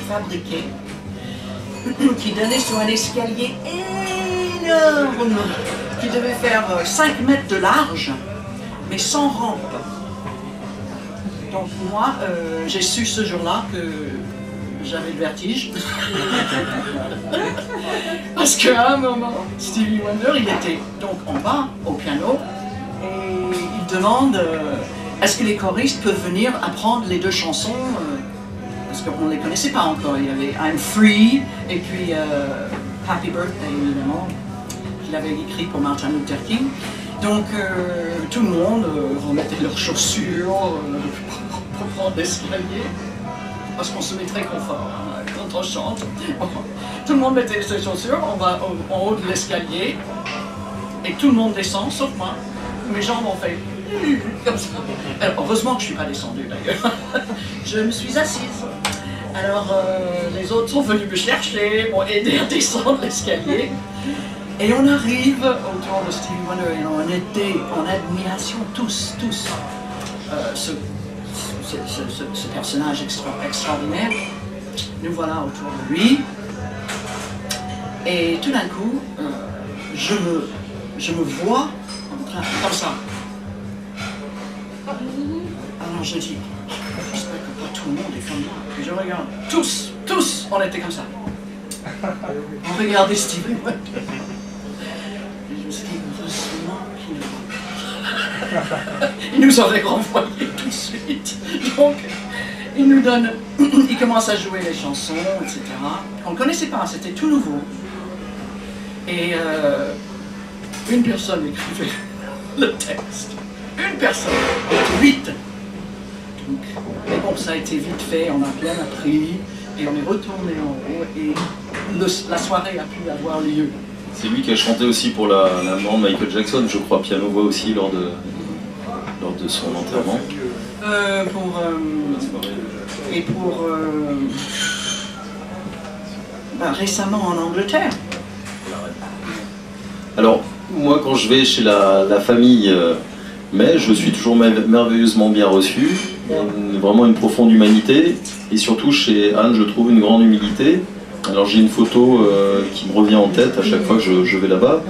préfabriqué qui donnait sur un escalier énorme qui devait faire 5 mètres de large, mais sans rampe. Donc moi, j'ai su ce jour-là que j'avais le vertige. Parce qu'à un moment, Stevie Wonder, il était donc en bas, au piano, et il demande est-ce que les choristes peuvent venir apprendre les deux chansons parce qu'on ne les connaissait pas encore. Il y avait I'm Free et puis Happy Birthday, évidemment, qu'il avait écrit pour Martin Luther King. Donc tout le monde remettait leurs chaussures pour prendre l'escalier, parce qu'on se met très confort quand on chante. Tout le monde mettait ses chaussures, on va en haut de l'escalier, et tout le monde descend, sauf moi. Mes jambes ont fait comme ça. Alors, heureusement que je ne suis pas descendue d'ailleurs. Je me suis assise. Alors les autres sont venus me chercher, m'ont aidé à descendre l'escalier. Et on arrive autour de Stevie Wonder et on était en admiration tous. Ce personnage extraordinaire. Nous voilà autour de lui. Et tout d'un coup, je me vois en train, comme ça. Alors je dis, j'espère que pas tout le monde est comme moi. Et je regarde, tous, on était comme ça. On regardait Stevie Wonder. Et je me suis dit, heureusement qu'il ne voit pas. Il nous aurait renvoyé tout de suite. Donc, il nous donne, il commence à jouer les chansons, etc. On ne connaissait pas, c'était tout nouveau. Et une personne écrivait le texte. Une personne, 8. Donc, mais bon, ça a été vite fait, on a bien appris, et on est retourné en haut, et la soirée a pu avoir lieu. C'est lui qui a chanté aussi pour la maman de Michael Jackson, je crois, piano-voix aussi lors de son enterrement. Récemment en Angleterre. Alors, moi quand je vais chez la famille mais je suis toujours merveilleusement bien reçu, vraiment une profonde humanité, et surtout chez Anne je trouve une grande humilité. Alors j'ai une photo qui me revient en tête à chaque fois que je vais là-bas,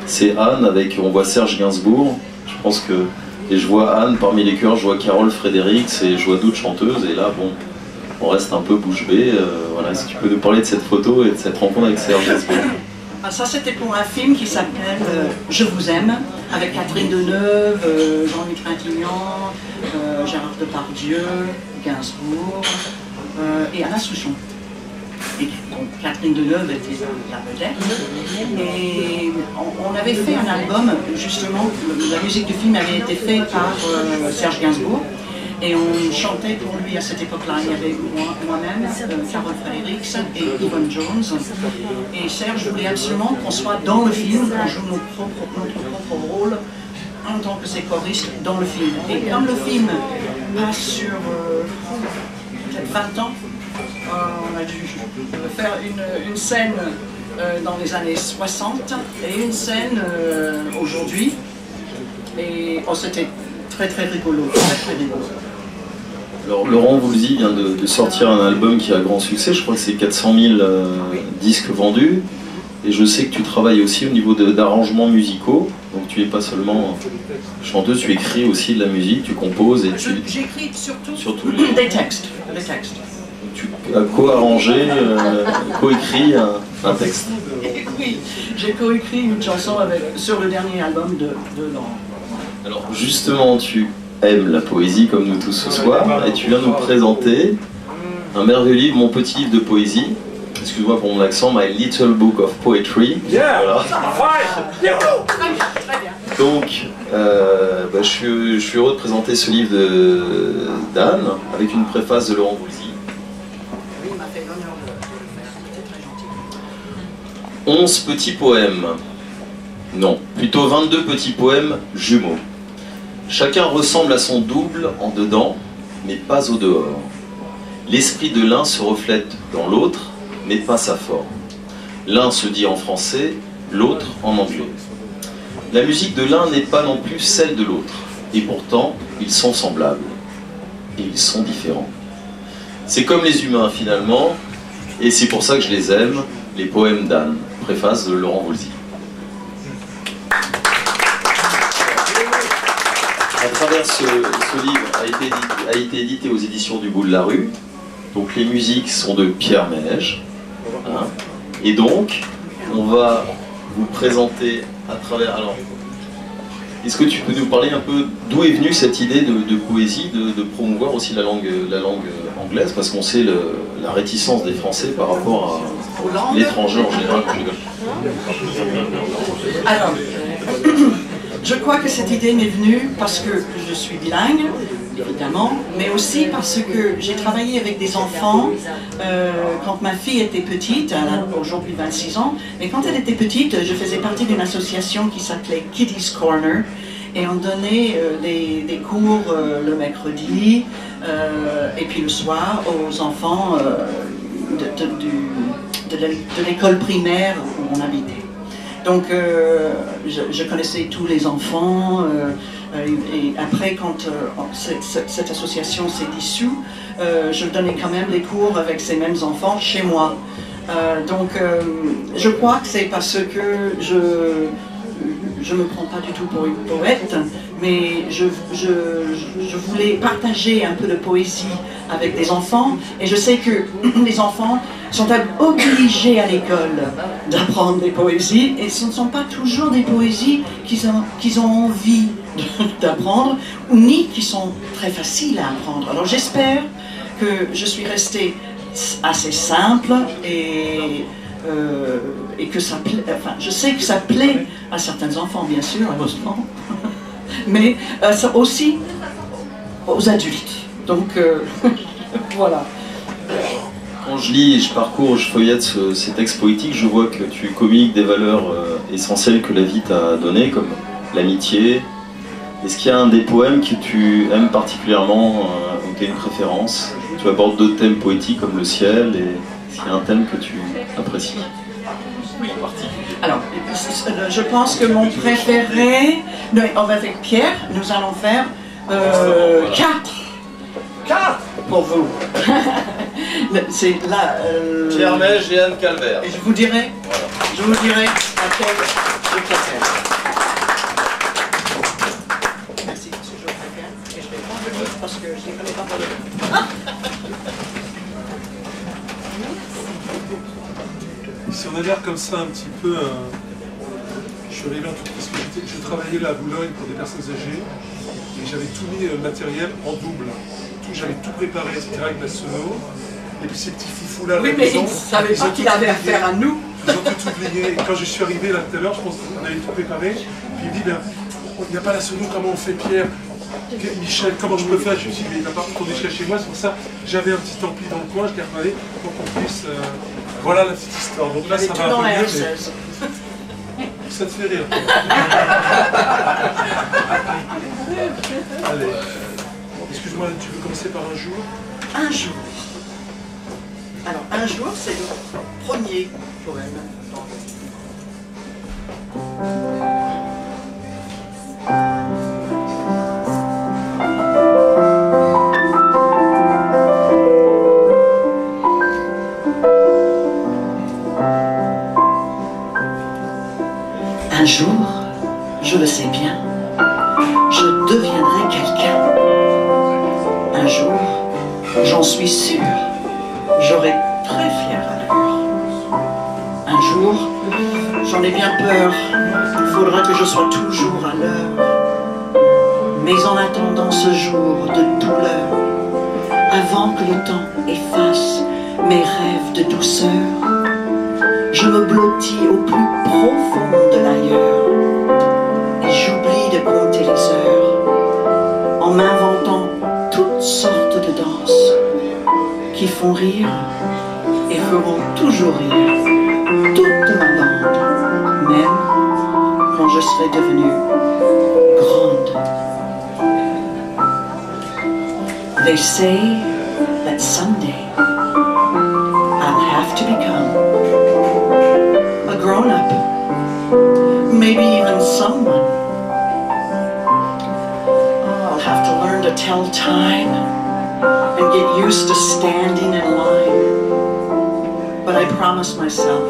c'est Anne avec, on voit Serge Gainsbourg, je pense que, et je vois Anne parmi les chœurs, je vois Carole Fredericks et je vois d'autres chanteuses, et là bon, on reste un peu bouche bée. Voilà, est-ce que tu peux nous parler de cette photo et de cette rencontre avec Serge Gainsbourg? Ça c'était pour un film qui s'appelle Je vous aime, avec Catherine Deneuve, Jean-Luc Trintignant, Gérard Depardieu, Gainsbourg et Alain Souchon. Et donc Catherine Deneuve était la vedette. Et on avait fait un album, justement, la musique du film avait été faite par Serge Gainsbourg. Et on chantait pour lui à cette époque-là. Il y avait moi-même, Carole Fredericks et Yvonne Jones. Et Serge voulait absolument qu'on soit dans le film, qu'on joue notre propre rôle en tant que ses choristes dans le film. Et comme le film passe sur peut-être 20 ans, on a dû faire une scène dans les années 60 et une scène aujourd'hui. Et c'était très rigolo, très rigolo. Alors Laurent Voulzy vient de sortir un album qui a grand succès, je crois que c'est 400 000 disques vendus, et je sais que tu travailles aussi au niveau d'arrangements musicaux, donc tu n'es pas seulement chanteuse, tu écris aussi de la musique, tu composes et j'écris surtout des textes. Tu as co-arrangé, co-écrit un texte. Oui, j'ai co-écrit une chanson sur le dernier album de Laurent. Alors justement, tu aimes la poésie comme nous tous ce soir, et tu viens nous présenter un merveilleux livre, mon petit livre de poésie. Excuse-moi pour mon accent, My Little Book of Poetry. Voilà. Donc, je suis heureux de présenter ce livre d'Anne, avec une préface de Laurent Voulzy. 11 petits poèmes. Non, plutôt 22 petits poèmes jumeaux. Chacun ressemble à son double en dedans, mais pas au dehors. L'esprit de l'un se reflète dans l'autre, mais pas sa forme. L'un se dit en français, l'autre en anglais. La musique de l'un n'est pas non plus celle de l'autre, et pourtant, ils sont semblables. Et ils sont différents. C'est comme les humains finalement, Et c'est pour ça que je les aime, les poèmes d'Anne. Préface de Laurent Voulzy. À travers ce livre a été édité aux éditions du Bout de la Rue. Donc les musiques sont de Pierre Ménège. Hein. Et donc, on va vous présenter à travers... Alors, est-ce que tu peux nous parler un peu d'où est venue cette idée de poésie, de promouvoir aussi la langue anglaise, parce qu'on sait la réticence des Français par rapport à l'étranger en général. Alors, je crois que cette idée m'est venue parce que je suis bilingue, évidemment, mais aussi parce que j'ai travaillé avec des enfants quand ma fille était petite, elle a aujourd'hui 26 ans, mais quand elle était petite, je faisais partie d'une association qui s'appelait Kiddies Corner, et on donnait des cours le mercredi et puis le soir aux enfants de l'école primaire où on habitait. Donc je connaissais tous les enfants et après quand cette association s'est dissoute, je donnais quand même les cours avec ces mêmes enfants chez moi. Donc je crois que c'est parce que je ne me prends pas du tout pour une poète, mais je voulais partager un peu de poésie avec des enfants, et je sais que les enfants sont obligés à l'école d'apprendre des poésies, et ce ne sont pas toujours des poésies qu'ils ont envie d'apprendre, ni qui sont très faciles à apprendre. Alors j'espère que je suis restée assez simple et que ça plaît, enfin, je sais que ça plaît à certains enfants, bien sûr, heureusement, mais ça aussi aux adultes. Donc, voilà. Quand je lis, je parcours, je feuillette ces textes poétiques, je vois que tu communiques des valeurs essentielles que la vie t'a données, comme l'amitié. Est-ce qu'il y a un des poèmes que tu aimes particulièrement, ou tu as une préférence? Tu abordes d'autres thèmes poétiques comme le ciel, et est-ce qu'il y a un thème que tu apprécies? Oui. Alors, je pense que mon préféré, avec Pierre, nous allons faire 4 pour vous. C'est là. Pierre Ménège et Anne Calvert. Et je vous dirai laquelle je préfère. Merci, parce que je préfère. Et je vais prendre le livre parce que je ne connais pas par le nom. Si on a l'air comme ça un petit peu, je suis arrivé en toute possibilité, je travaillais là à Boulogne pour des personnes âgées et j'avais tout mis le matériel en double. J'avais tout préparé, etc. avec ma sono. Et puis ces petits foufous là, oui, mais ils ne savaient pas qu'il avait affaire à nous. Ils ont tout oublié. Et quand je suis arrivé là tout à l'heure, je pense qu'on avait tout préparé. Puis il me dit, ben, il n'y a pas la sono, comment on fait, Pierre? Michel, comment je peux faire? Je me suis dit, mais il va pas retourner chez moi, c'est pour ça j'avais un petit ampli dans le coin, je l'ai reparlé pour qu'on puisse. Voilà la petite histoire. Donc là, ça va un peu mieux, mais ça te fait rire. Allez. Excuse-moi, tu veux commencer par un jour? Un jour. Alors, un jour, c'est le premier poème. Un jour, je le sais bien, je deviendrai quelqu'un. Un jour, j'en suis sûr, j'aurai très fière allure. Un jour, j'en ai bien peur, il faudra que je sois toujours à l'heure. Mais en attendant ce jour de douleur, avant que le temps efface mes rêves de douceur, je me blottis au plus profond de l'ailleurs et j'oublie de compter les heures en m'inventant toutes sortes de danses qui font rire et feront toujours rire toute ma bande, même quand je serai devenue grande. They say that someday I'll have to become a grown-up, maybe even someone. I'll have to learn to tell time and get used to standing in line. But I promise myself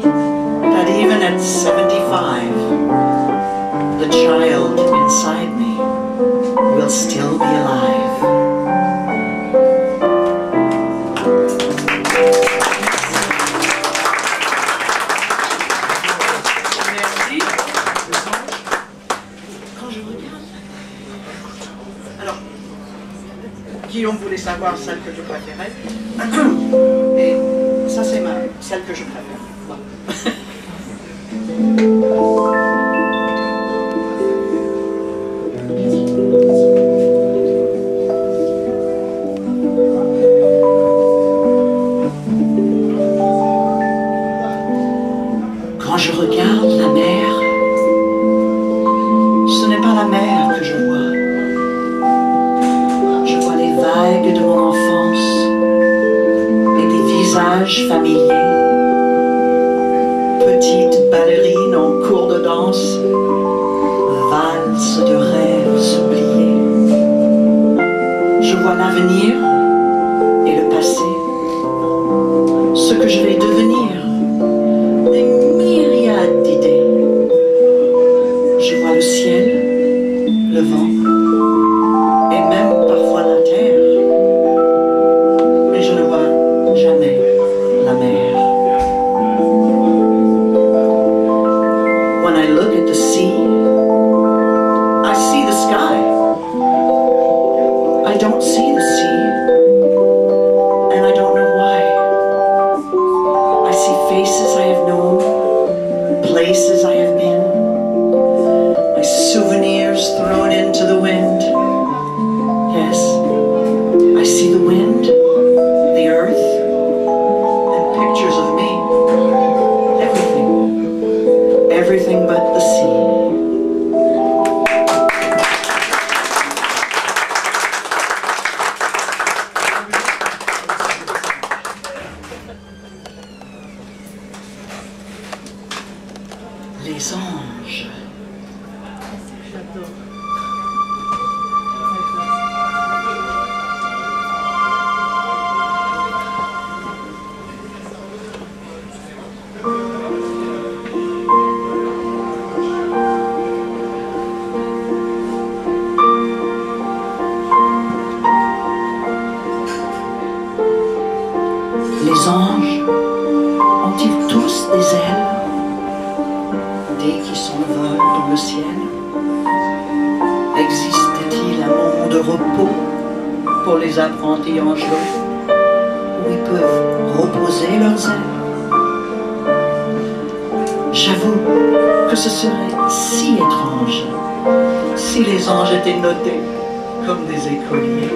that even at 75, the child inside me will still be alive. Merci. Quand je regarde... Alors, Guillaume voulait savoir celle que je préférais. Et ça, c'est celle que je préfère. Voilà. Quand je regarde la mer, ce n'est pas la mer que je vois. Je vois les vagues de mon enfance et des visages familiers. Petite ballerine en cours de danse, valse de rêves oubliés. Je vois l'avenir et le passé, ce que je vais devenir, des myriades d'idées. Je vois le ciel, le vent, et même parfois la terre, mais je ne vois jamais la mer. When I look at the sea, I see the sky. I don't see the sea, and I don't know why. I see faces I have known, places I have been, my souvenirs thrown into the wind. Yes, I see the wind, the earth, and pictures of me. Everything. Everything but the sea. Les anges. Les anges ont-ils tous des ailes dès qu'ils s'envolent dans le ciel? Existe-t-il un monde de repos pour les apprentis angelus où ils peuvent reposer leurs ailes? J'avoue que ce serait si étrange si les anges étaient notés comme des écoliers.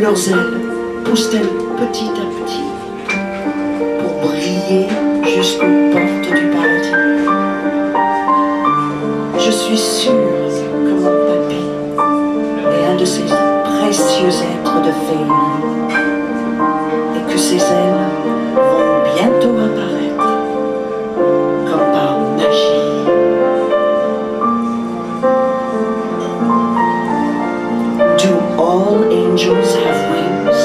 Leurs ailes poussent-elles petit à petit pour briller jusqu'aux portes du paradis? Je suis sûre que mon papy est un de ces précieux êtres de féerie et que ses ailes vont bientôt apparaître comme par magie. Do all angels have wings,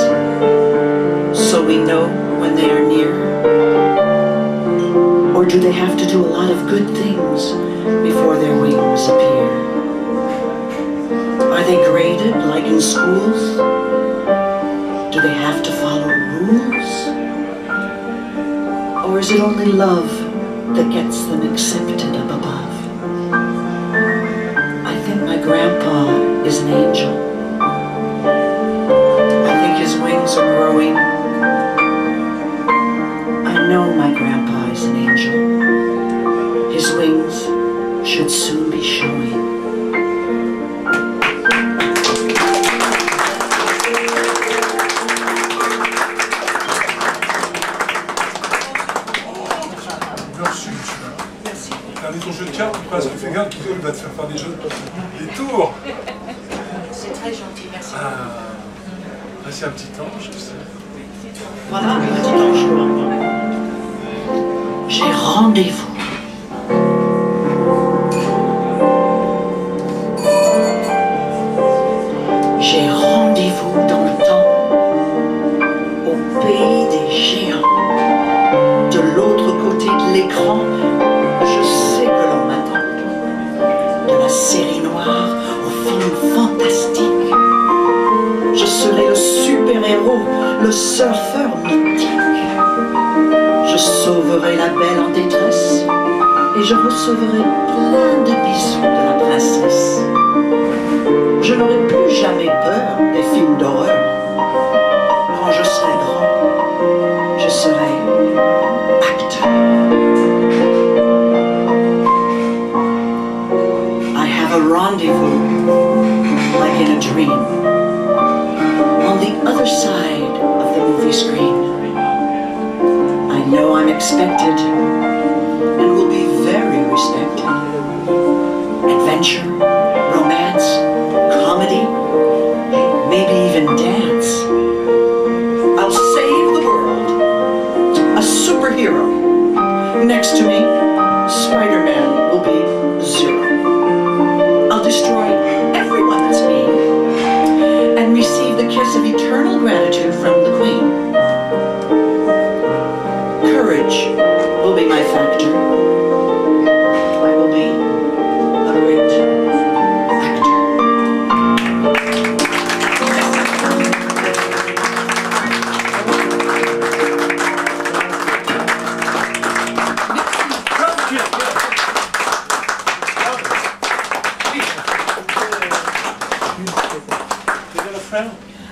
so we know when they are near? Or do they have to do a lot of good things before their wings appear? Are they graded like in schools? Do they have to follow rules? Or is it only love that gets them accepted up above? I think my grandpa is an angel. I think his wings are growing. I know my grandpa is an angel. His wings should soon be showing. Merci. Regardez ton jeu de cartes, parce que fais gaffe qu'il va te faire faire des jeux, des tours. C'est très gentil, merci. Ah, c'est un petit ange, je sais. Voilà un petit ange blanc. J'ai rendez-vous. J'ai rendez-vous dans le temps, au pays des géants. De l'autre côté de l'écran, je sais que l'on m'attend. De la série noire au film fantastique, je serai le super-héros, le surfeur mythique. Je sauverai la belle en détresse et je recevrai plein de bisous de la princesse. Je n'aurai plus jamais peur des films d'horreur. Quand je serai grand, je serai acteur. I have a rendezvous, like in a dream, on the other side of the movie screen. I know I'm expected and will be very respected. Adventure, romance, comedy, maybe even dance. I'll save the world. A superhero. Next to me, Spider-Man will be zero. I'll destroy everyone that's mean and receive the kiss of eternal gratitude from the Queen. Courage will be my factor. I will be a great actor.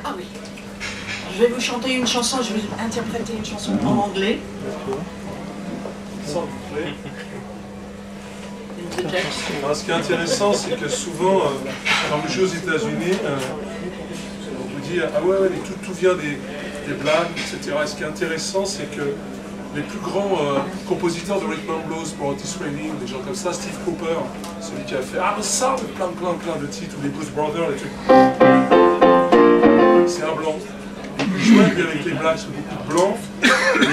Ah oui. Je vais vous chanter une chanson, je vais interpréter une chanson en anglais. Sans plaît. Alors, ce qui est intéressant, c'est que souvent, quand vous jouez aux États-Unis, on vous dit ah ouais, tout vient des blagues, etc. Et ce qui est intéressant, c'est que les plus grands compositeurs de rhythm and blues, pour Otis Redding, des gens comme ça, Steve Cooper, celui qui a fait ça, plein de titres, ou les Blues Brothers, les trucs. C'est un blanc. Il jouait avec les blacks, c'est beaucoup de blancs.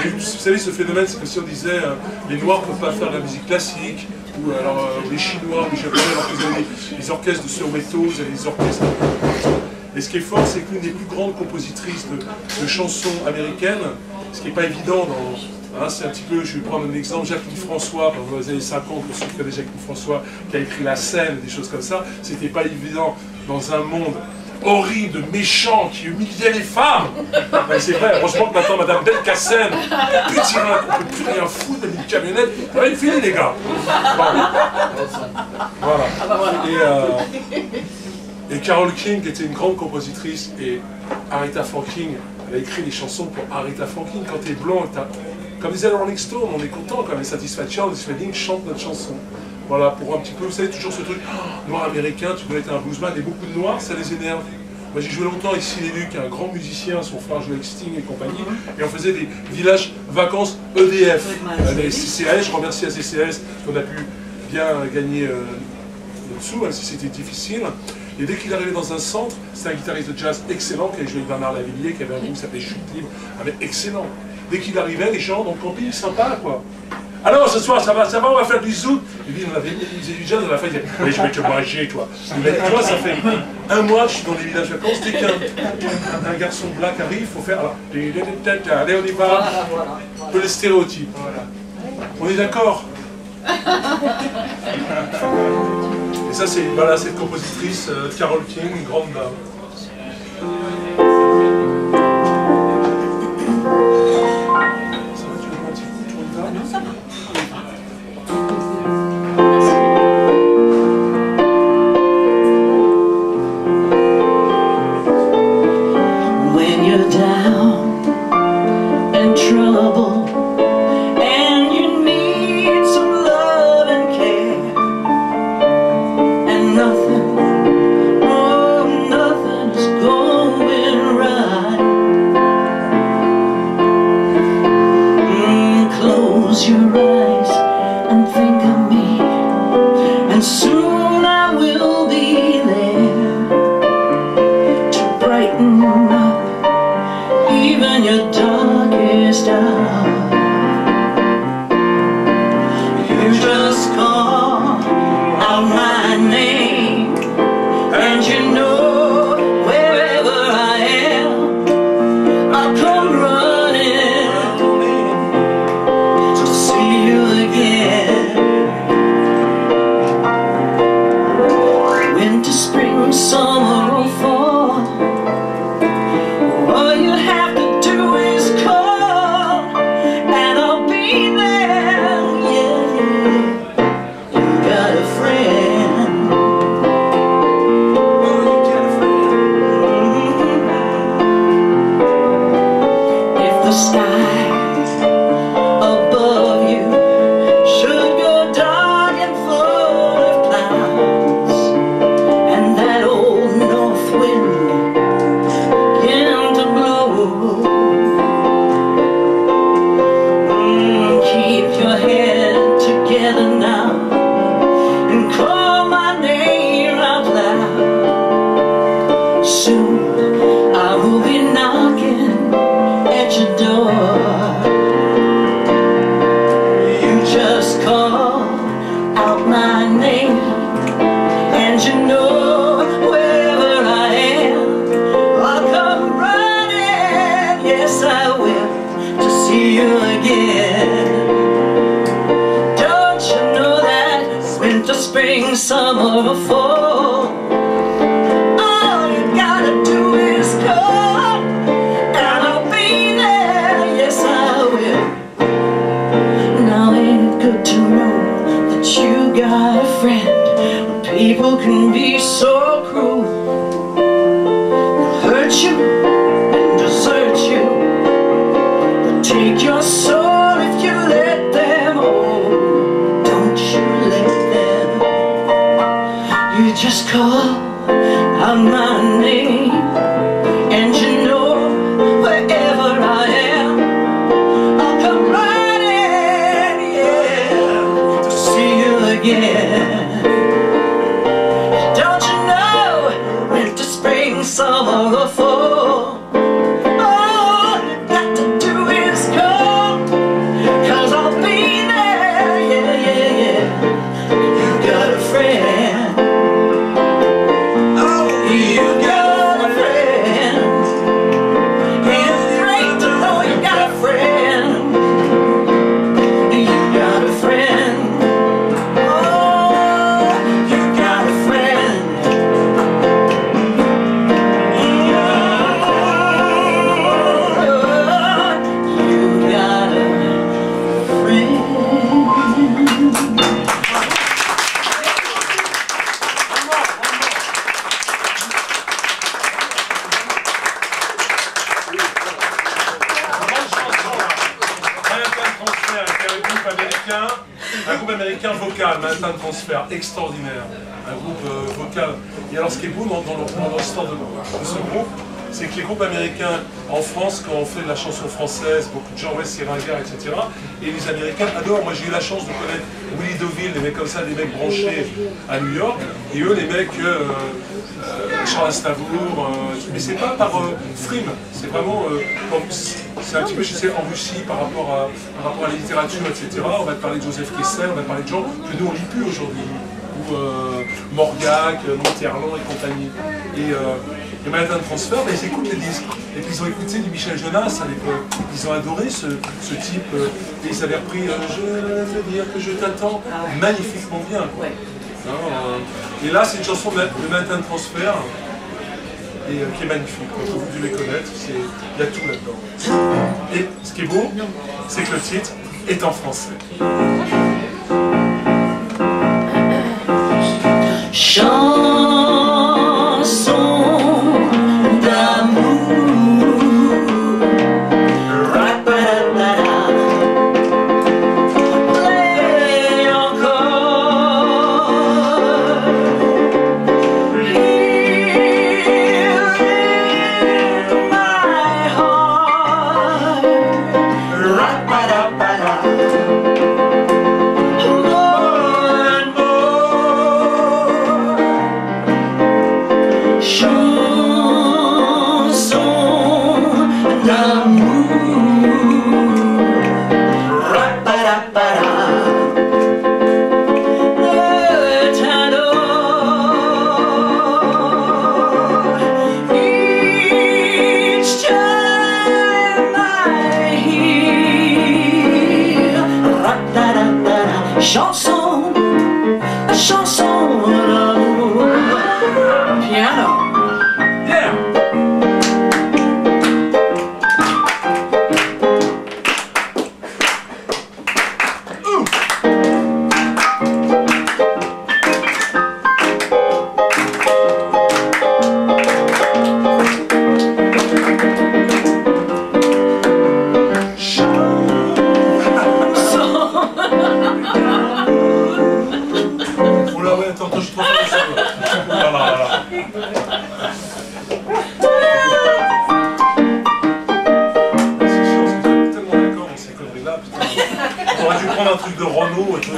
Et vous savez, ce phénomène, c'est que si on disait les Noirs ne peuvent pas faire de la musique classique, ou alors les Chinois, ou les Japonais, alors qu'ils avaient des orchestres de surmétaux, ils avaient des orchestres. Et ce qui est fort, c'est que l'une des plus grandes compositrices de chansons américaines, ce qui n'est pas évident dans. C'est un petit peu, je vais prendre un exemple, Jacqueline François, dans les années 50, pour ceux qui connaissent Jacqueline François, qui a écrit La Scène, des choses comme ça, c'était pas évident dans un monde horrible, méchant, qui humiliait les femmes. C'est vrai, heureusement que maintenant Madame Belkacem, plus tyran, on ne peut plus rien foutre, elle a une camionnette, elle a une fille les gars. Bon. Voilà. Et Carole King, qui était une grande compositrice, et Aretha Franklin, elle a écrit des chansons pour Aretha Franklin. Quand t'es blanc, comme disait Rolling Stone, on est content quand les Satisfaction, Otis Redding chante notre chanson. Voilà, pour un petit peu, vous savez, toujours ce truc, noir américain, tu dois être un bluesman, et beaucoup de noirs, ça les énerve. Moi j'ai joué longtemps avec Sinélu, qui est un grand musicien, son frère jouait avec Sting et compagnie, et on faisait des villages vacances EDF, les CCAS, je remercie la CCAS, qu'on a pu bien gagner notre sous, même si c'était difficile. Et dès qu'il arrivait dans un centre, c'était un guitariste de jazz excellent, qui avait joué avec Bernard Lavilliers, qui avait un groupe qui s'appelait Chute Libre, mais excellent. Dès qu'il arrivait, les gens dans le camping, sympa quoi. Alors ce soir, ça va, on va faire du zouk. Il dit, on avait du jazz à la fin, il disait, mais je vais te manger, toi. Mais toi, ça fait un mois que je suis dans les villages vacances, dès qu'un garçon black arrive, il faut faire, alors, allez, on y va. Un peu les stéréotypes. On est d'accord. Et ça, c'est voilà, cette compositrice, Carole King, une grande dame. Ça va, tu veux un petit coup, tu regardes? Non, ça va. When you're down and trouble and you need some love and care and nothing, oh nothing is going right. Close your eyes and think of me, and soon I will be there to brighten up even your darkest hour. You just call out my name, and you know wherever I am, I'll come running sky above you should go dark and full of clouds, and that old north wind began to blow. Keep your head together now and call my name out loud. Soon I will be knocking at your door. You just call out my name, and you know wherever I am, I'll come running. Yes, I will, to see you again. Don't you know that winter, spring, summer, or fall, all you gotta do is call, and I'll be there. Yes, I will. Now ain't it good to know that you got a friend? When people can be so cruel, they'll hurt you and desert you, they'll take your soul if you let them. Oh, don't you let them. You just call out my name, and you know wherever I am, I'll come running, yeah, to see you again. Don't you know, winter, spring, summer, or fall, all you got to do is call, 'cause I'll be there, yeah, yeah, yeah. You got a friend. Oh, you got a friend. It's great to know you got a friend. You got a friend. Oh, you got a friend. You got a friend. Manhattan Transfer, qui est un groupe américain vocal, Manhattan Transfer, extraordinaire, un groupe vocal. Et alors ce qui est beau dans l'histoire de ce groupe, c'est que les groupes américains en France, quand on fait de la chanson française, beaucoup de gens, ouais, c'est ringard, etc. Et les Américains adorent. Moi j'ai eu la chance de connaître Willie DeVille, des mecs comme ça, des mecs branchés à New York, et eux les mecs, Charles Aznavour, mais c'est pas par frime, c'est vraiment, c'est un petit peu, je sais, en Russie par rapport à la littérature, etc. On va te parler de Joseph Kessel, on va te parler de gens que nous on lit plus aujourd'hui, ou Morgac, Mitterrand et compagnie. Et Manhattan Transfer, ben, ils écoutent les disques. Et puis ils ont écouté du Michel Jonas à l'époque. Ils ont adoré ce type. Et ils avaient repris Je veux dire que je t'attends magnifiquement bien. Ouais. Et là, c'est une chanson de Manhattan Transfer et, qui est magnifique. Vous devez connaître, il y a tout là-dedans. Et ce qui est beau, c'est que le titre est en français. Chanson, chanson d'amour. Piano. Yeah. celle-là. On aurait dû prendre un truc de Renault et tout.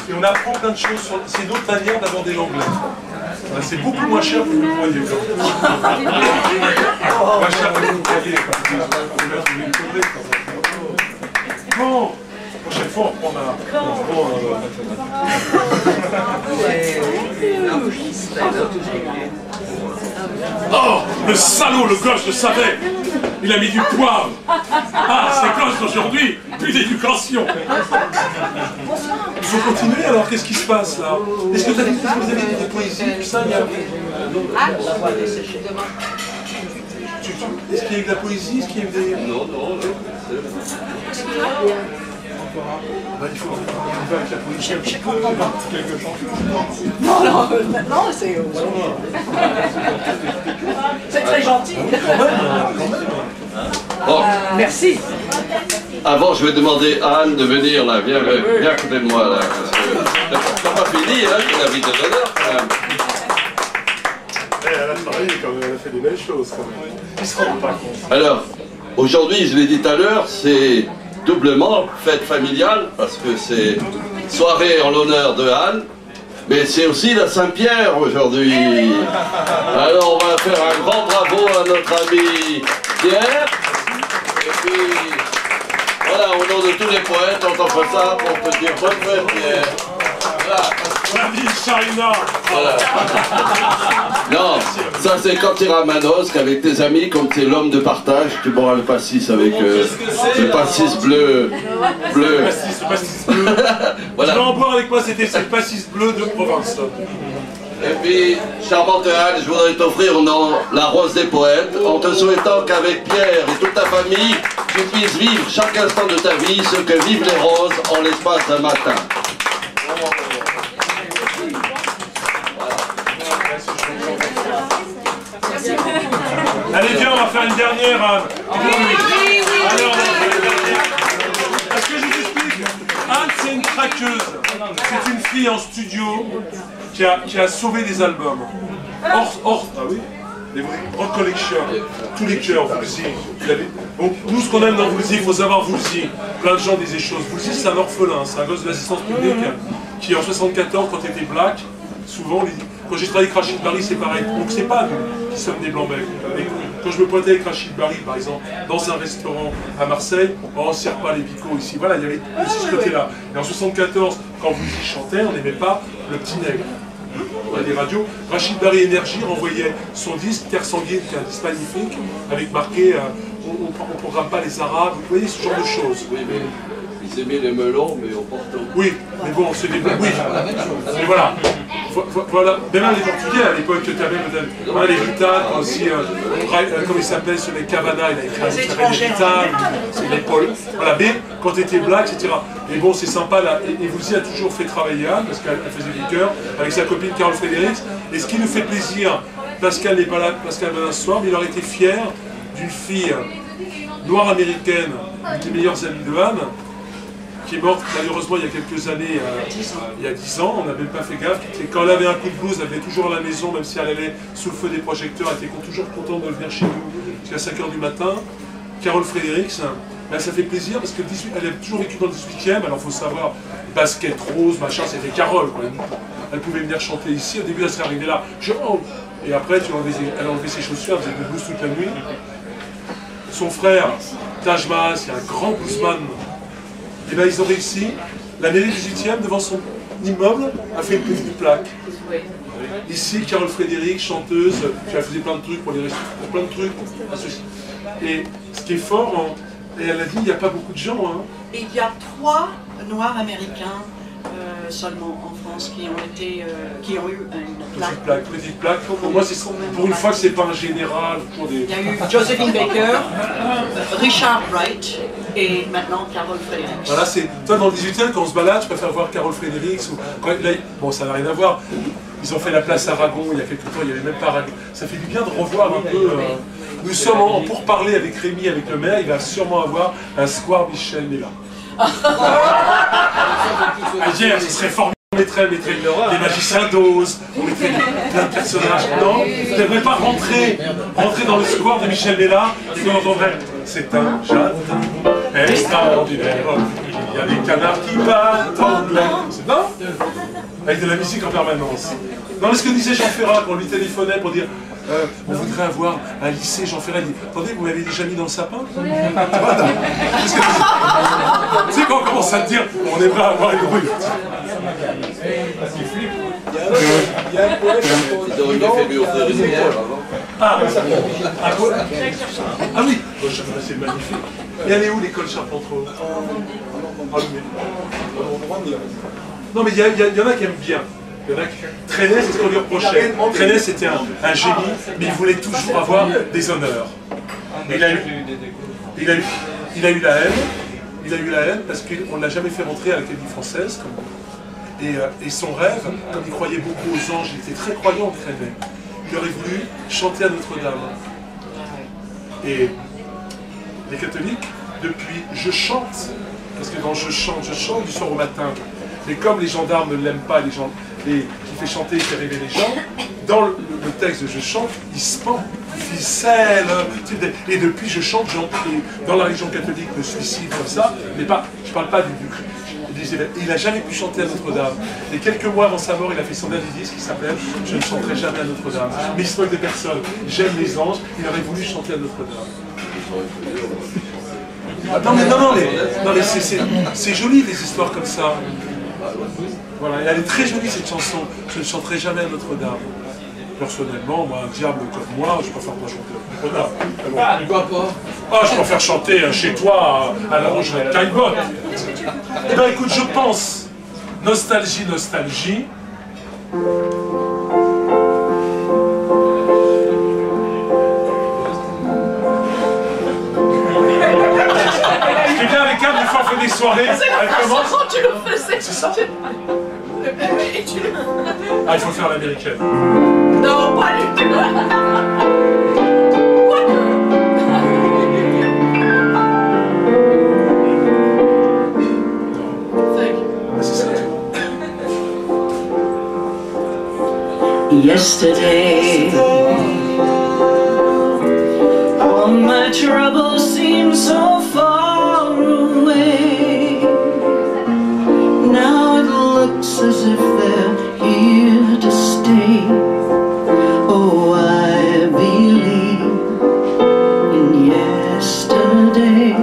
Et on apprend plein de choses. C'est une autre manière d'aborder l'anglais. C'est beaucoup moins cher que vous le croyez. Moins cher que vous le croyez. Bon, prochaine fois on reprend Oh, le salaud, le gosse, je savais. Il a mis du poivre. Ah, ces gosses d'aujourd'hui, plus d'éducation. Il faut continuer alors, qu'est-ce qui se passe là? Est-ce que vous avez dit des poésies? Tout ça, il y a... Est-ce qu'il y a eu de la poésie? Est-ce qu'il y a eu des... Non. Bah, il faut faire avec la poésie un petit peu, quelque chose. Non, c'est très gentil. Bon. Merci. Avant, je vais demander à Anne de venir là. Viens à côté de moi là. Parce que t'as pas fini, hein, c'est la vie de l'honneur quand même. Elle a travaillé quand même, elle a fait des belles choses quand même. Ils se rendent pas compte. Alors, aujourd'hui, je l'ai dit tout à l'heure, c'est doublement fête familiale, parce que c'est soirée en l'honneur de Anne, mais c'est aussi la Saint-Pierre aujourd'hui. Alors, on va faire un grand bravo à notre ami Pierre. Et puis, voilà, au nom de tous les poètes, on t'offre ça pour te dire bonne fête, Pierre. Voilà. Voilà. Non, ça c'est quand tu iras à Manosque avec tes amis, comme tu es l'homme de partage, tu boiras le pastis avec le pastis bleu. Le pastis bleu. Voilà. Tu vas en boire avec moi, c'était ce pastis bleu de Provence. Et puis, charmante Anne, je voudrais t'offrir la rose des poètes, en te souhaitant qu'avec Pierre et toute ta famille, tu puisses vivre chaque instant de ta vie ce que vivent les roses en l'espace d'un matin. Allez, viens, on va faire une dernière, Anne. Oui. Alors, on va faire une dernière. Parce que je vous explique, Anne, c'est une craqueuse. C'est une fille en studio qui a sauvé des albums. Ah oui, les Rock Collection, tous les chœurs, Woolsey. Donc, nous, ce qu'on aime dans Woolsey, il faut savoir Woolsey. Plein de gens disaient choses. Woolsey, c'est un orphelin, c'est un gosse de l'assistance publique qui, en 74, quand il était black, souvent, quand j'ai travaillé avec Rachid Barry, c'est pareil. Donc c'est pas nous qui sommes des blancs-becs. Quand je me pointais avec Rachid Barry, par exemple, dans un restaurant à Marseille, on ne sert pas les bicots ici. Voilà, il y avait aussi ce côté-là. Et en 74, quand vous y chantez, on n'aimait pas le petit nègre. On a des radios. Rachid Barry Énergie renvoyait son disque Terre Sanguine, qui est un disque magnifique, avec marqué on ne programme pas les Arabes. Vous voyez ce genre de choses. Oui, mais ils aimaient les melons, mais au Porto. Oui, mais bon, c'est des... Oui, mais voilà. Voilà, même les Portugais à l'époque, tu avais les Ritas, aussi, comment il s'appelle, sur les Cavana, il a écrit un livre les Ritas, c'est les Paul. Voilà, mais quand tu étais black, etc. Mais bon, c'est sympa là, et vous a toujours fait travailler Anne, parce qu'elle faisait du cœur, avec sa copine Carole Fredericks. Et ce qui nous fait plaisir, Pascal n'est pas là, Pascal Benin ce soir, mais il aurait été fier d'une fille noire américaine, une des meilleures amies de Anne, qui est morte malheureusement il y a quelques années, il y a 10 ans, on n'a même pas fait gaffe. Et quand elle avait un coup de blues, elle venait toujours à la maison, même si elle allait sous le feu des projecteurs, elle était toujours contente de venir chez nous jusqu'à 5 h du matin. Carole Fredericks, Ben, ça fait plaisir parce que elle a toujours vécu dans le 18e, alors il faut savoir, basket rose, machin, c'était Carole, quoi. Elle pouvait venir chanter ici, au début elle serait arrivée là, et après elle a enlevé ses chaussures, elle faisait des blues toute la nuit. Son frère, Taj Mahal, c'est un grand bluesman, et ben ils ont réussi, la mairie du 18e, devant son immeuble, a fait une petite plaque. Ici, Carole Frédéric, chanteuse, elle faisait plein de trucs pour les restaurants, plein de trucs associés. Et ce qui est fort, et elle a dit, il n'y a pas beaucoup de gens. Hein. Et il y a 3 Noirs américains seulement en France qui ont eu une plaque. Petite plaque. Pour moi, pour une fois que c'est pas un général. Pour des... Il y a eu Josephine Baker, Richard Wright et maintenant Carole Fredericks. Voilà, c'est toi dans le 18e, quand on se balade, je préfère voir Carole Fredericks. Bon, ça n'a rien à voir. Ils ont fait la place Aragon il y a quelques temps, il n'y avait même pas Aragon. Ça fait du bien de revoir un peu. Nous sommes en pourparlers avec Rémi, avec le maire, il va sûrement avoir un square Michel Mella. Hier, ce serait formidable, on mettrait des magiciens d'Oz, on mettrait plein de personnages. Non, tu ne devrais pas rentrer dans le square de Michel Mella et qu'on entendrait « C'est un jardin extraordinaire, il y a des canards qui battent en l'air. » Non, avec de la musique en permanence. Non, mais ce que disait Jean Ferrat quand on lui téléphonait pour dire on voudrait avoir un lycée, Jean Ferrat dit attendez, vous m'avez déjà mis dans le sapin? Tu sais, quand on commence à te dire on aimerait avoir une rue. Il y a un poète qui aurait bien fait lui offrir une école avant. Ah oui, c'est magnifique. Et elle est où l'école Charpentreau? Non, mais il y en a qui aiment bien. Il y en a qui... Trenet, c'est ce qu'on lui reprochait. Trenet, c'était un génie, mais il voulait toujours avoir des honneurs. Il a eu la haine. Il a eu la haine parce qu'on ne l'a jamais fait rentrer à l'Académie française. Et son rêve, comme il croyait beaucoup aux anges, il était très croyant, Trenet. Il aurait voulu chanter à Notre-Dame. Et les catholiques, depuis « Je chante », parce que dans « Je chante » du soir au matin, mais comme les gendarmes ne l'aiment pas, qui fait chanter, il fait rêver les gens, dans le texte de « Je chante », il se pend, il ficelle, et depuis « Je chante », dans la religion catholique, le suicide comme ça, mais pas, je ne parle pas du il n'a jamais pu chanter à Notre-Dame. Et quelques mois avant sa mort, il a fait son dernier disque qui s'appelle « Je ne chanterai jamais à Notre-Dame ». Mais il se moque des personnes. J'aime les anges, il aurait voulu chanter à Notre-Dame. Non mais c'est joli des histoires comme ça. Voilà, et elle est très jolie cette chanson. Je ne chanterai jamais à Notre-Dame. Personnellement, moi, un diable comme moi, je préfère pas chanter à Notre-Dame. Pourquoi pas? Ah, je préfère chanter chez toi à la Rouge avec Caillebotte. Eh bien écoute, je pense, nostalgie, nostalgie. Ce qui est bien avec Anne, des fois on fait des soirées, elle commence. Tu le faisais. C'est ça? Et tu le... Ah, il faut faire l'américaine. Non, pas du tout. Yesterday, all my troubles seem so far away. Now it looks as if they're here to stay. Oh, I believe in yesterday.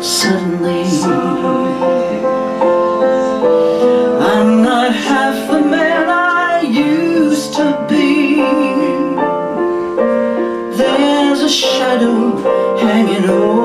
Suddenly, I'm not half the man I used to be. There's a shadow hanging over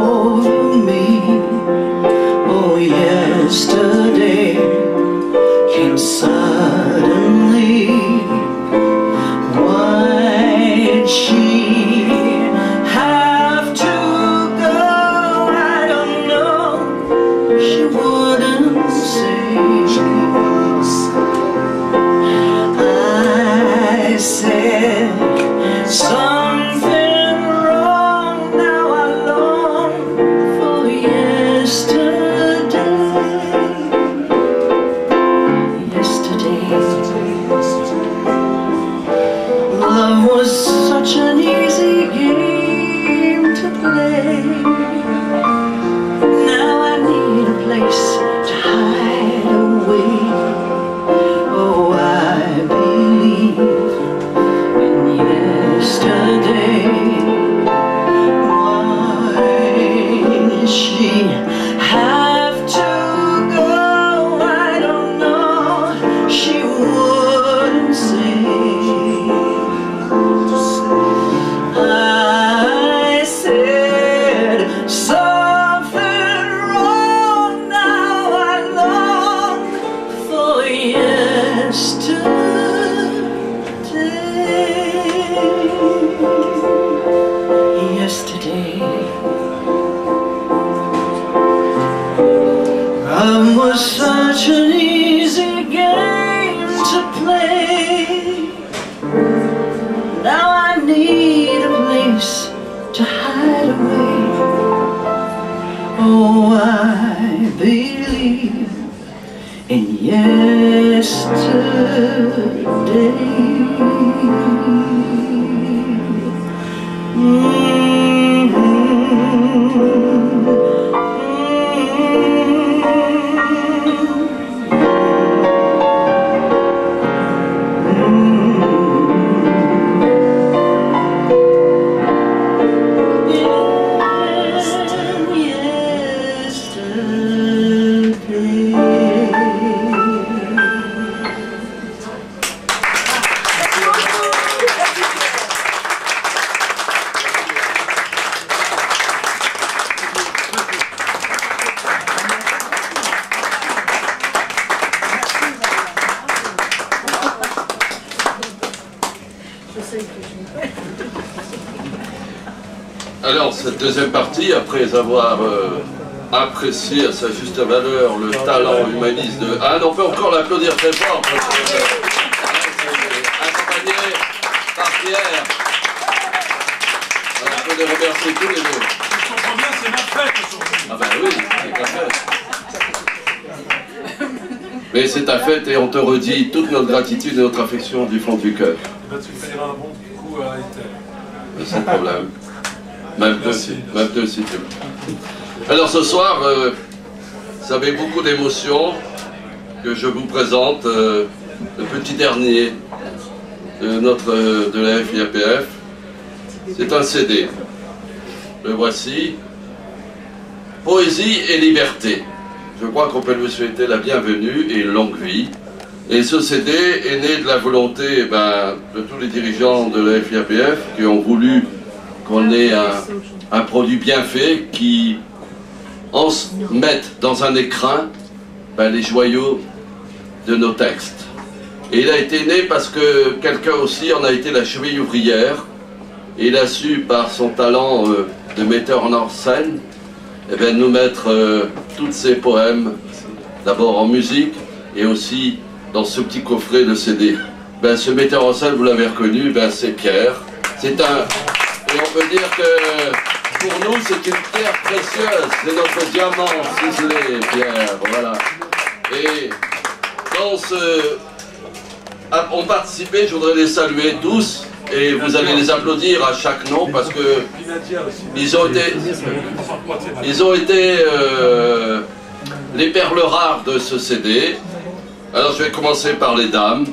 Yesterday, love was such an easy game to play. Now I need a place to hide away. Oh, I believe in yesterday. Alors, cette deuxième partie, après avoir apprécié à sa juste valeur le talent humaniste de Anne, on peut encore l'applaudir très fort, parce que, accompagné par Pierre. Alors, on peut les remercier tous les deux. Je comprends bien, c'est ma fête aujourd'hui. Ah ben oui, c'est ta fête. Mais c'est ta fête et on te redit toute notre gratitude et notre affection du fond du cœur. Tu me payeras un bon coup à Ethel. Sans problème. Même deux si tu veux. Alors ce soir, ça avait beaucoup d'émotions que je vous présente le petit dernier de la FIAPF. C'est un CD. Le voici. Poésie et liberté. Je crois qu'on peut lui souhaiter la bienvenue et une longue vie. Et ce CD est né de la volonté de tous les dirigeants de la FIAPF qui ont voulu qu'on ait un produit bien fait qui mette dans un écrin les joyaux de nos textes. Et il a été né parce que quelqu'un aussi en a été la cheville ouvrière et il a su par son talent de metteur en scène nous mettre tous ces poèmes d'abord en musique et aussi dans ce petit coffret de CD. Ce metteur en scène, vous l'avez reconnu, c'est Pierre. C'est un... Et on peut dire que pour nous, c'est une pierre précieuse. C'est notre diamant ciselé, Pierre. Voilà. Et dans ce... ont participé, je voudrais les saluer tous. Et vous allez les applaudir à chaque nom parce que ils ont été les perles rares de ce CD. Alors je vais commencer par les dames.